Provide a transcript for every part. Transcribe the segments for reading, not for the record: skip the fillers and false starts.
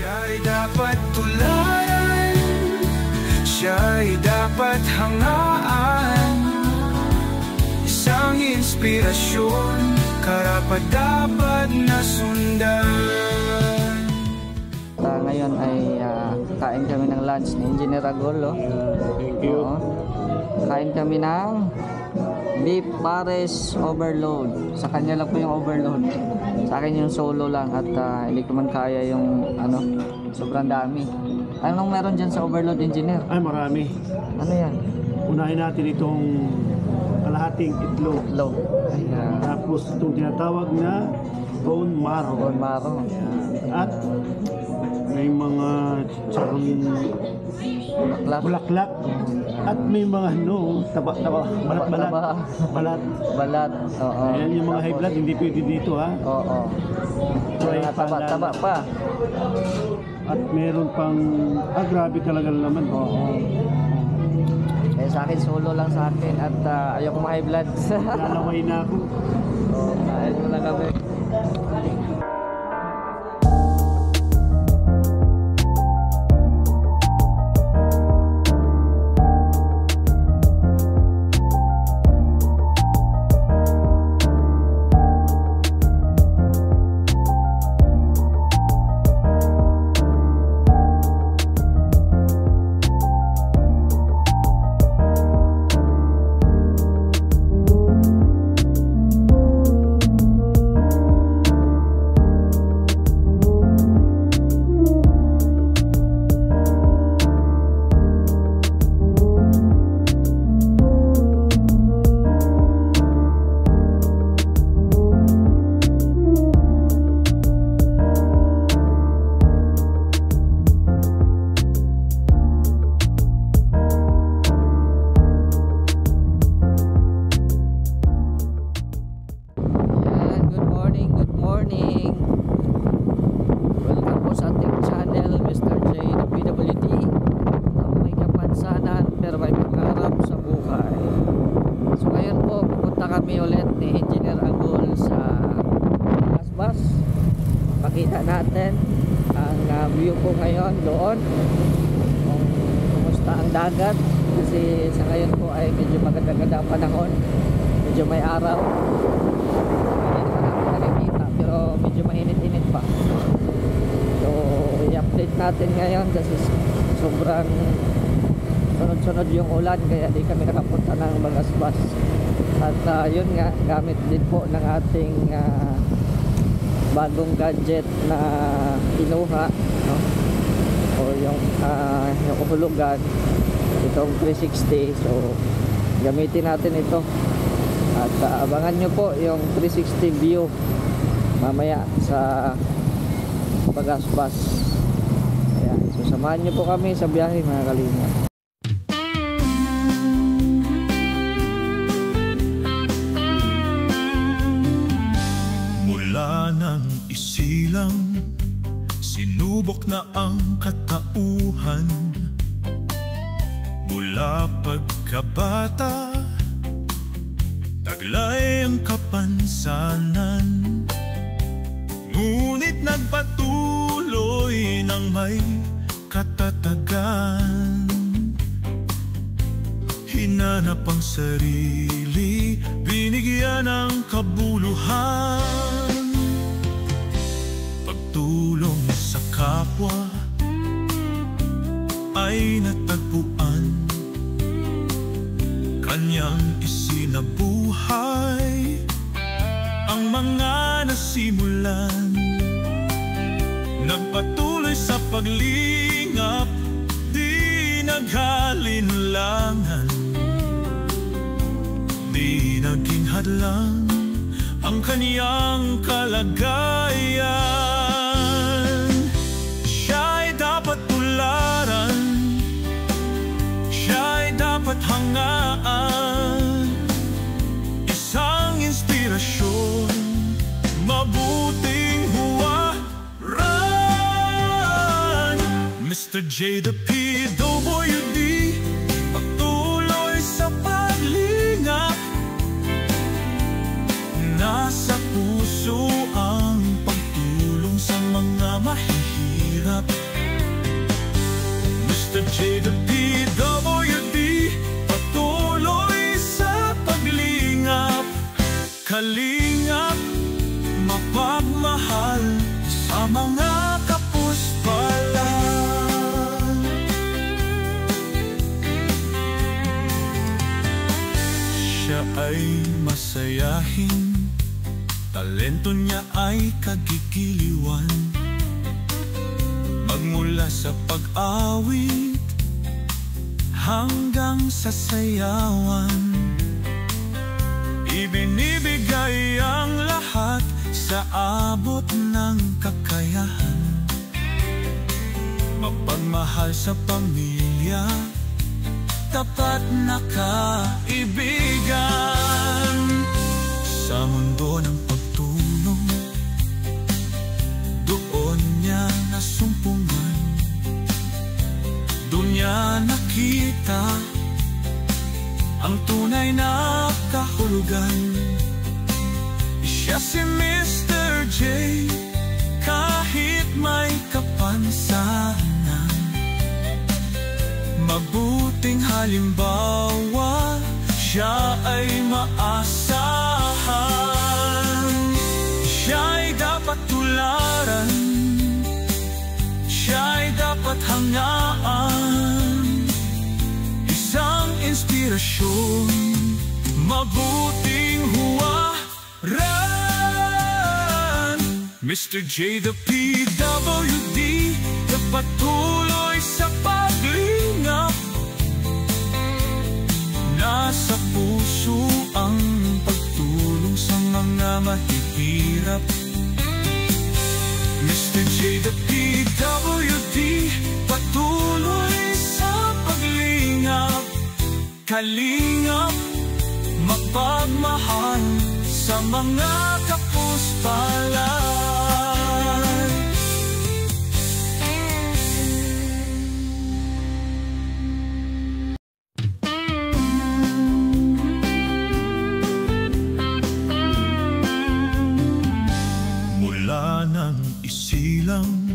Siya'y dapat tularan, siya'y dapat hangaan, isang inspirasyon, karapat-dapat na sundan. Ngayon ay kain kami ng lunch ni Engineer Agol. Thank you. Kain kami ng beef pares overload. Sa kanya lang po yung overload. Sa akin yung solo lang at hindi ko man kaya yung sobrang dami. Anong meron dyan sa overload, Engineer? Ay, marami. Ano yan? Unahin natin itong kalahating itlog. Itlog. Tapos itong tinatawag na bone marrow. Bone marrow. At may mga chicharong bulaklak. At may mga taba-taba, balat. Oo. Ayan yung mga high blood, hindi pwede dito ha. Oo. Taba pa. At meron pang, grabe talaga naman. Oo. Sa akin, solo lang sa akin at ayoko ma-high blood. Lalaway na ako. Oo, kain mo lang kami. Pakita natin ang view ko ngayon doon kung kumusta ang dagat, kasi sa ngayon po ay medyo maganda-ganda ang panahon, medyo may araw, hindi pa natin nakikita pero medyo mainit-init pa. So i-update natin ngayon kasi sobrang sunod-sunod yung ulan kaya di kami nakapunta ng Bagasbas. At yun nga, gamit din po ng ating bagong gadget na kinuha, no? O yung kahulugan, itong 360. So gamitin natin ito at abangan nyo po yung 360 view mamaya sa Bagasbas. Ayan, so samahan nyo po kami sa biyahe mga kalinga. Isilang sinubok na ang katauhan, mula pagkabata taglay ang kapansanan, ngunit nagpatuloy ng may katatagan. Hinanap ang sarili, binigyan ng kabuluhan, tulong sa kapwa ay natagpuan, kanyang isinabuhay ang mga nasimulan, nagpatuloy sa paglingap, di naghalinlangan, di naging hadlang ang kanyang kalagayan. Siya'y dapat hangaan, isang inspirasyon, mabuting huwaran. Mr. J, the PWD, patuloy sa paglingap, nasa puso ang pagtulong sa mga mahihirap. paglingap. Mr. J, the PWD, patuloy sa paglingap. Kalingap, mapagmahal sa mga kapuspalan. Siya ay masayahin, talento niya ay kagigiliwan. Magmula sa pag-awit hanggang sa sayawan, ibinibigay ang lahat sa abot ng kakayahan. Mapagmahal sa pamilya, tapat na kaibigan. Sa mundo ng pagtulong, doon niya nasumpungan. Doon niya nakita ang tunay na kahulugan. Siya si Mr. J, kahit may kapansanan. Mabuting halimbawa, siya ay maasahan. Siya'y dapat tularan, siya'y dapat hangaan. Isang inspirasyon, mabuting huwaran. Mr. J, the PWD, na patuloy sa paglingap. Nasa puso ang pagtulong sa mga mahihirap. Mr. J, the PWD, patuloy sa paglingap. Kalingap, mapagmahal sa mga kapuspalan. Mula nang isilang,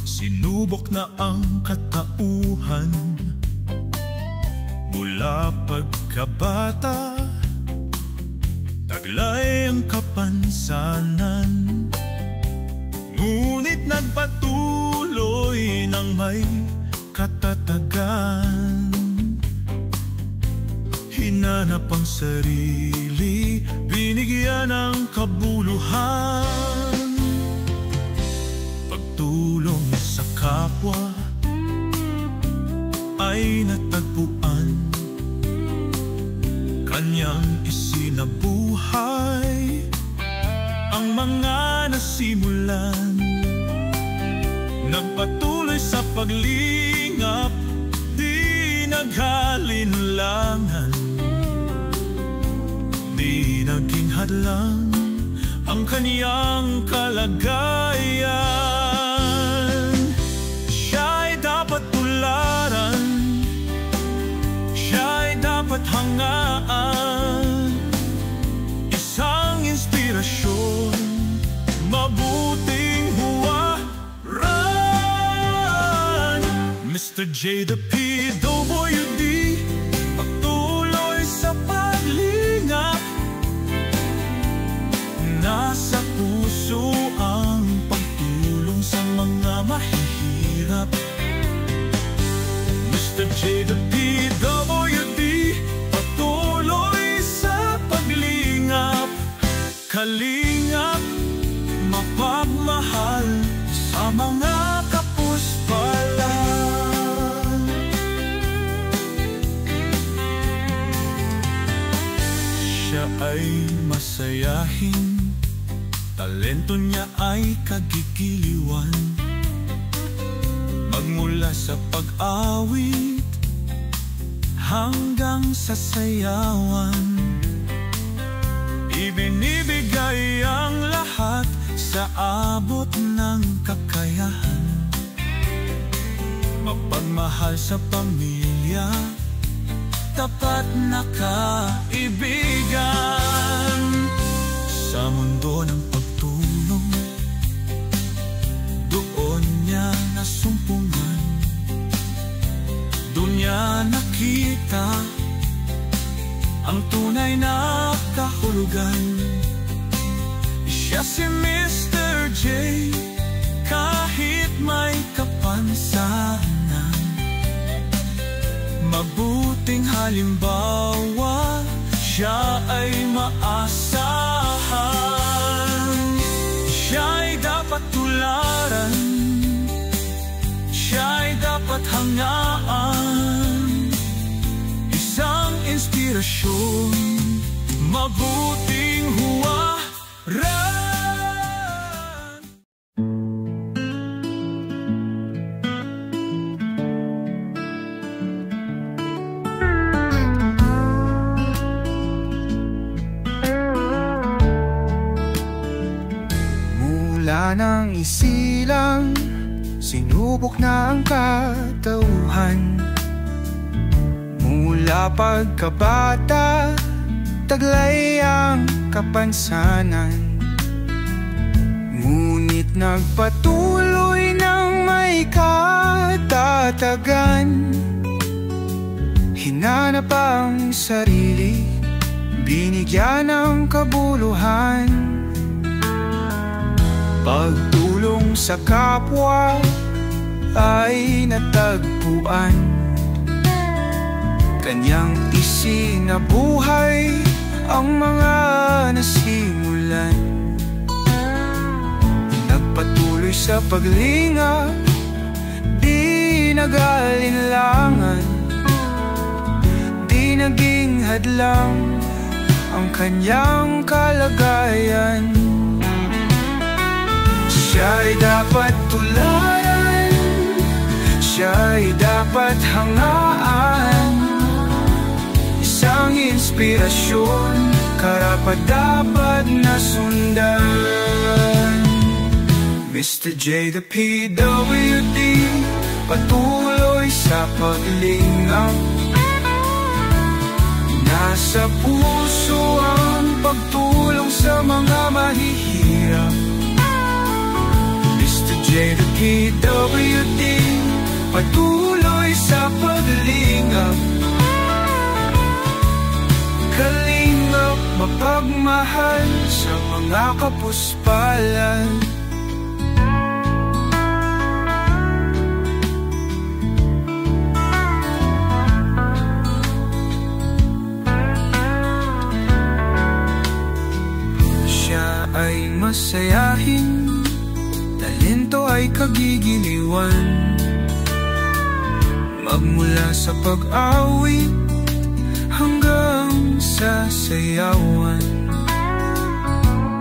sinubok na ang katauhan. Mula pagkabata, taglay ang kapansanan. Ngunit nagpatuloy ng may katatagan. Hinanap ang sarili, binigyan ng kabuluhan. Pagtulong sa kapwa ay natagpuan. Kanyang isinabuhay ang mga nasimulan. Nagpatuloy sa paglingap, di naghalinlangan. Di naging hadlang ang kanyang kalagayan. Siya'y dapat tularan, siya'y dapat hangaan. Isang inspirasyon, mabuting huwaran. Mr. J, the PWD, patuloy sa paglingap. Nasa puso ang pagtulong sa mga mahihirap. Mr. J, the PWD, patuloy sa paglingap. Kalingap, mapagmahal sa mga kapuspalan. Siya ay masayahin, talento niya ay kagigiliwan. Magmula sa pag-awit hanggang sa sayawan, ibinibigay ang lahat sa abot ng kakayahan. Mapagmahal sa pamilya, tapat na kaibigan. Sa mundo ng pagtulong, doon niya nasumpungan. Doon niya nakita ang tunay na kahulugan. Siya si Mr. J, kahit may kapansanan. Mabuting halimbawa, siya ay maasahan. Siya'y dapat tularan, siya'y dapat hangaan. Isang inspirasyon, mabuting huwaran. Mula nang isilang, sinubok na ang katauhan. Mula pagkabata, taglay ang kapansanan. Ngunit nagpatuloy ng may katatagan. Hinanap ang sarili, binigyan ng kabuluhan. Pagtulong sa kapwa ay natagpuan. Kanyang isinabuhay ang mga nasimulan. Nagpatuloy sa paglingap, di nag-alinlangan. Di naging hadlang ang kanyang kalagayan. Siya'y dapat tularan, siya'y dapat hangaan. Isang inspirasyon, karapat-dapat na sundan. Mr. J, the PWD, patuloy sa paglingap. Nasa puso ang pagtulong sa mga mahihirap. Mr. J, the PWD, patuloy sa paglingap. Kalingap, mapagmahal sa mga kapuspalan. Siya ay masayahin, talento ay kagigiliwan. Magmula sa pag-awit hanggang sa sayawan,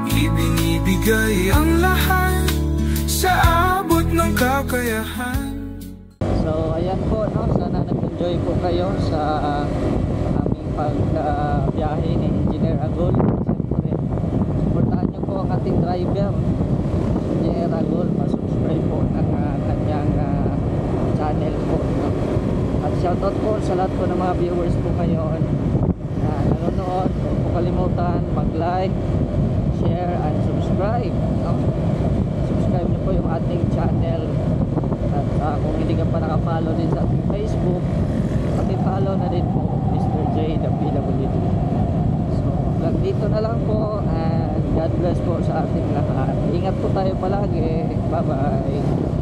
ibinibigay ang lahat sa abot ng kakayahan. So ayan po, no? Sana nag-enjoy po kayo sa aming pagbiyahe ni Engineer Agol. Siyempre, supportahan nyo po ang ating driver, Engineer Agol. Pasubscribe po ng kanyang channel po, no? At shoutout po sa lahat po ng mga viewers po ngayon na nanonood. Huwag po kalimutan mag-like, share, and subscribe, no? Subscribe nyo po yung ating channel. At kung hindi ka pa nakafollow din sa ating Facebook, paki-follow na din po, Mr. J, the PWD. So hanggang dito na lang po, and God bless po sa ating lahat. Ingat po tayo palagi. Bye bye.